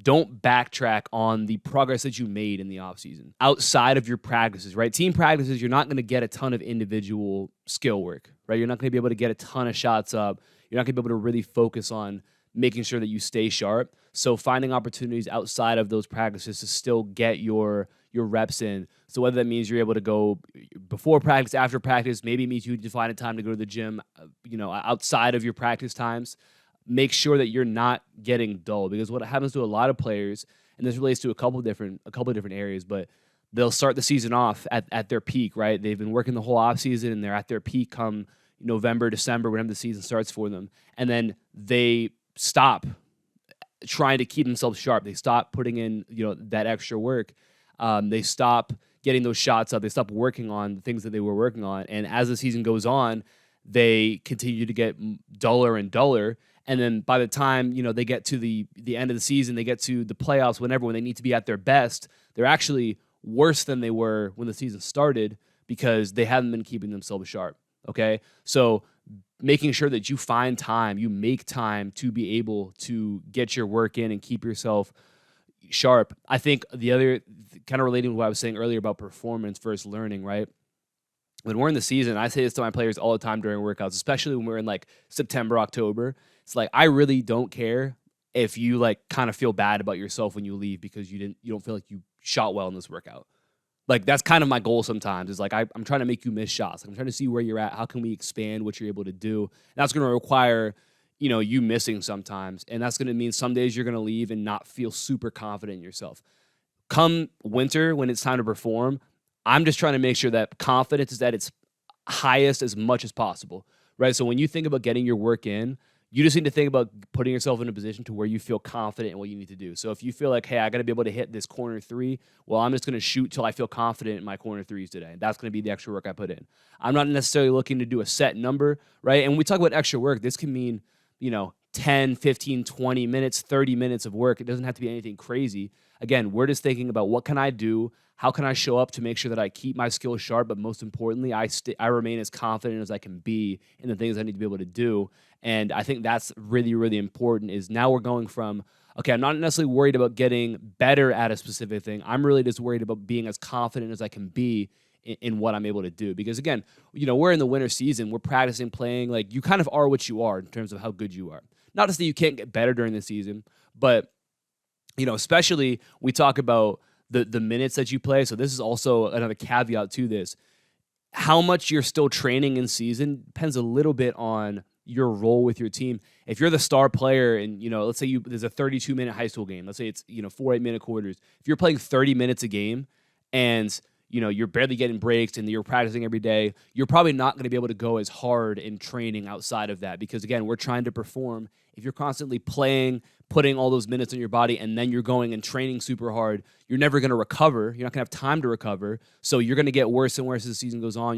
don't backtrack on the progress that you made in the offseason outside of your practices, right? Team practices, you're not going to get a ton of individual skill work, right? You're not going to be able to get a ton of shots up. You're not going to be able to really focus on making sure that you stay sharp. So finding opportunities outside of those practices to still get your reps in. So whether that means you're able to go before practice, after practice, maybe it means you find a time to go to the gym, outside of your practice times. Make sure that you're not getting dull, because what happens to a lot of players, and this relates to a couple of different areas, but they'll start the season off at their peak, right? They've been working the whole offseason and they're at their peak come November, December, whenever the season starts for them. And then they stop trying to keep themselves sharp. They stop putting in, that extra work. They stop getting those shots up. They stop working on the things that they were working on. And as the season goes on, they continue to get duller and duller. And then by the time, they get to the end of the season, they get to the playoffs, when they need to be at their best, they're actually worse than they were when the season started, because they haven't been keeping themselves sharp. Okay. So making sure that you find time, you make time to be able to get your work in and keep yourself sharp. I think the other, kind of relating to what I was saying earlier about performance versus learning, right? When we're in the season, I say this to my players all the time during workouts, especially when we're in like September, October. It's like, I really don't care if you like kind of feel bad about yourself when you leave because you don't feel like you shot well in this workout. Like, that's kind of my goal sometimes, is like, I'm trying to make you miss shots. Like, I'm trying to see where you're at. How can we expand what you're able to do? And that's going to require, you missing sometimes. And that's going to mean some days you're going to leave and not feel super confident in yourself. Come winter, when it's time to perform, I'm just trying to make sure that confidence is at its highest as much as possible, right? So when you think about getting your work in, you just need to think about putting yourself in a position to where you feel confident in what you need to do. So if you feel like, hey, I got to be able to hit this corner three, well, I'm just going to shoot till I feel confident in my corner threes today. That's going to be the extra work I put in. I'm not necessarily looking to do a set number, right? And when we talk about extra work, this can mean, 10, 15, 20 minutes, 30 minutes of work. It doesn't have to be anything crazy. Again, we're just thinking about what can I do? How can I show up to make sure that I keep my skills sharp, but most importantly, I remain as confident as I can be in the things I need to be able to do. And I think that's really, really important, is now we're going from, okay, I'm not necessarily worried about getting better at a specific thing. I'm really just worried about being as confident as I can be in what I'm able to do. Because again, we're in the winter season. We're practicing playing. Like, you kind of are what you are in terms of how good you are. Not to say you can't get better during the season, but, especially we talk about the minutes that you play. So this is also another caveat to this. How much you're still training in season depends a little bit on your role with your team. If you're the star player and, let's say there's a 32-minute high school game. Let's say it's, 4 8-minute quarters. If you're playing 30 minutes a game and, you're barely getting breaks and you're practicing every day, you're probably not going to be able to go as hard in training outside of that, because, again, we're trying to perform. If you're constantly playing, putting all those minutes on your body, and then you're going and training super hard, you're never going to recover. You're not going to have time to recover. So you're going to get worse and worse as the season goes on.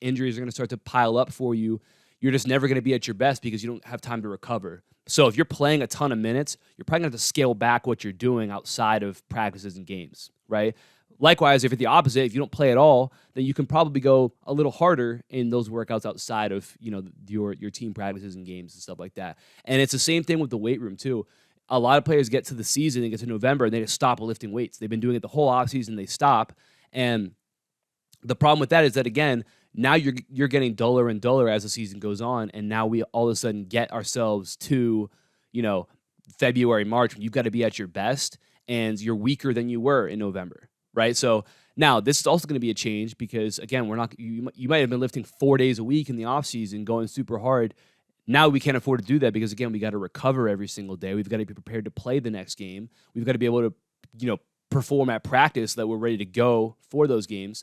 Injuries are going to start to pile up for you. You're just never going to be at your best because you don't have time to recover. So if you're playing a ton of minutes, you're probably going to have to scale back what you're doing outside of practices and games, right? Likewise, if it's the opposite, if you don't play at all, then you can probably go a little harder in those workouts outside of, your team practices and games and stuff like that. And it's the same thing with the weight room too. A lot of players get to the season and get to November and they just stop lifting weights. They've been doing it the whole offseason, they stop. And the problem with that is that, again, now you're getting duller and duller as the season goes on, and now we all of a sudden get ourselves to, February, March, when you've got to be at your best, and you're weaker than you were in November. Right. So now this is also going to be a change because, again, you might have been lifting 4 days a week in the off season, going super hard. Now we can't afford to do that because, again, we got to recover every single day. We've got to be prepared to play the next game. We've got to be able to, perform at practice so that we're ready to go for those games.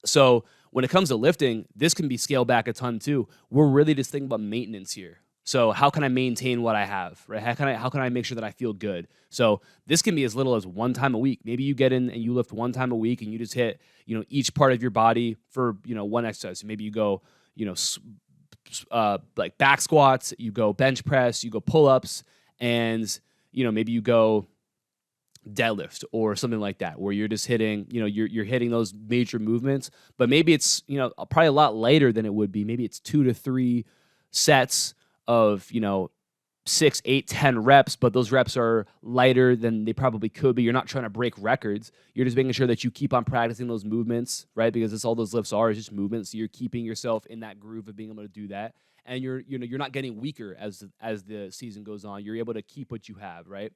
So when it comes to lifting, this can be scaled back a ton too. We're really just thinking about maintenance here. So how can I maintain what I have, right? How can I make sure that I feel good? So this can be as little as one time a week. Maybe you get in and you lift one time a week and you just hit, each part of your body for, one exercise. So maybe you go, like back squats, you go bench press, you go pull-ups, and, maybe you go deadlift or something like that, where you're just hitting, you're hitting those major movements, but maybe it's, probably a lot lighter than it would be. Maybe it's 2 to 3 sets of, 6, 8, 10 reps, but those reps are lighter than they probably could be. You're not trying to break records. You're just making sure that you keep on practicing those movements, right? Because that's all those lifts are, is just movements. So you're keeping yourself in that groove of being able to do that. And you're not getting weaker as the season goes on. You're able to keep what you have, right?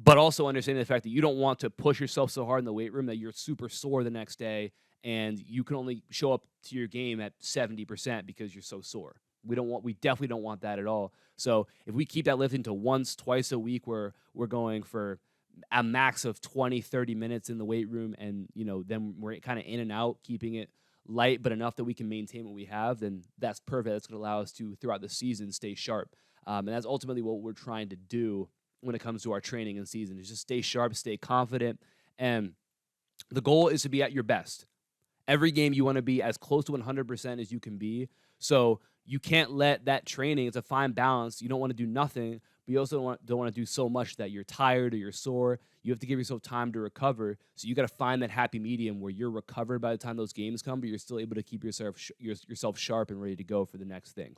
But also understanding the fact that you don't want to push yourself so hard in the weight room that you're super sore the next day and you can only show up to your game at 70% because you're so sore. We definitely don't want that at all. So if we keep that lifting to once, twice a week where we're going for a max of 20, 30 minutes in the weight room and, then we're kind of in and out, keeping it light, but enough that we can maintain what we have, then that's perfect. That's going to allow us to, throughout the season, stay sharp. And that's ultimately what we're trying to do when it comes to our training and season, is just stay sharp, stay confident. And the goal is to be at your best. Every game you want to be as close to 100% as you can be. So you can't let that training, it's a fine balance. You don't want to do nothing, but you also don't want to do so much that you're tired or you're sore. You have to give yourself time to recover. So you got to find that happy medium where you're recovered by the time those games come, but you're still able to keep yourself sharp and ready to go for the next thing.